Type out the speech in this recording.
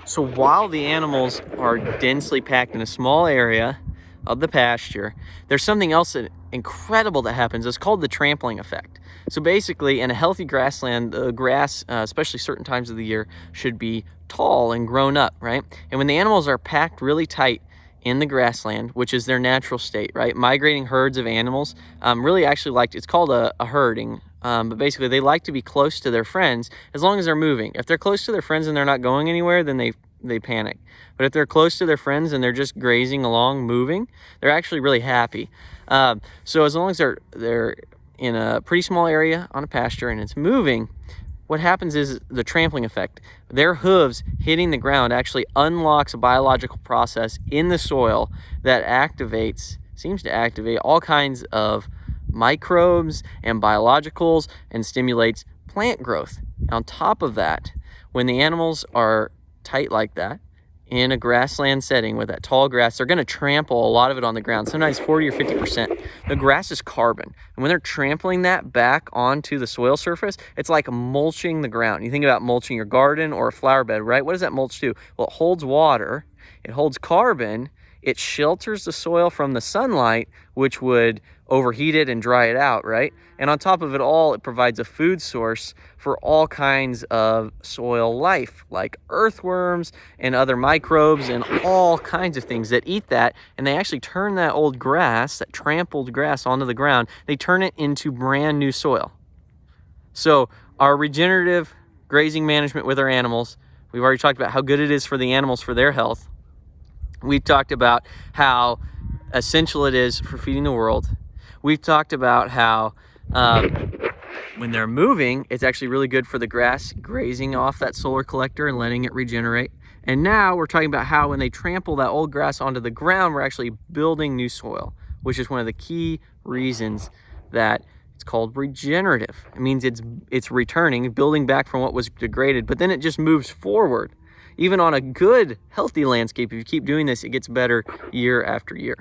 So while the animals are densely packed in a small area of the pasture, there's something else incredible that happens. It's called the trampling effect. So basically, in a healthy grassland, the grass, especially certain times of the year, should be tall and grown up, right? And when the animals are packed really tight in the grassland, which is their natural state, right? Migrating herds of animals really actually it's called a herding. But basically, they like to be close to their friends as long as they're moving. If they're close to their friends and they're not going anywhere, then they panic. But if they're close to their friends and they're just grazing along, moving, they're actually really happy. So as long as they're in a pretty small area on a pasture and it's moving, what happens is the trampling effect. Their hooves hitting the ground actually unlocks a biological process in the soil that seems to activate all kinds of microbes and biologicals and stimulates plant growth. On top of that, when the animals are tight like that in a grassland setting with that tall grass, they're going to trample a lot of it on the ground, sometimes 40 or 50%. The grass is carbon, and when they're trampling that back onto the soil surface, it's like mulching the ground. You think about mulching your garden or a flower bed, right? What does that mulch do? Well, it holds water, it holds carbon, it shelters the soil from the sunlight, which would overheat it and dry it out, right? And on top of it all, it provides a food source for all kinds of soil life, like earthworms and other microbes and all kinds of things that eat that. And they actually turn that old grass, that trampled grass onto the ground, they turn it into brand new soil. So our regenerative grazing management with our animals, we've already talked about how good it is for the animals for their health. We've talked about how essential it is for feeding the world. We've talked about how when they're moving, it's actually really good for the grass grazing off that solar collector and letting it regenerate. And now we're talking about how when they trample that old grass onto the ground, we're actually building new soil, which is one of the key reasons that it's called regenerative. It means it's returning, building back from what was degraded, but then it just moves forward. Even on a good, healthy landscape, if you keep doing this, it gets better year after year.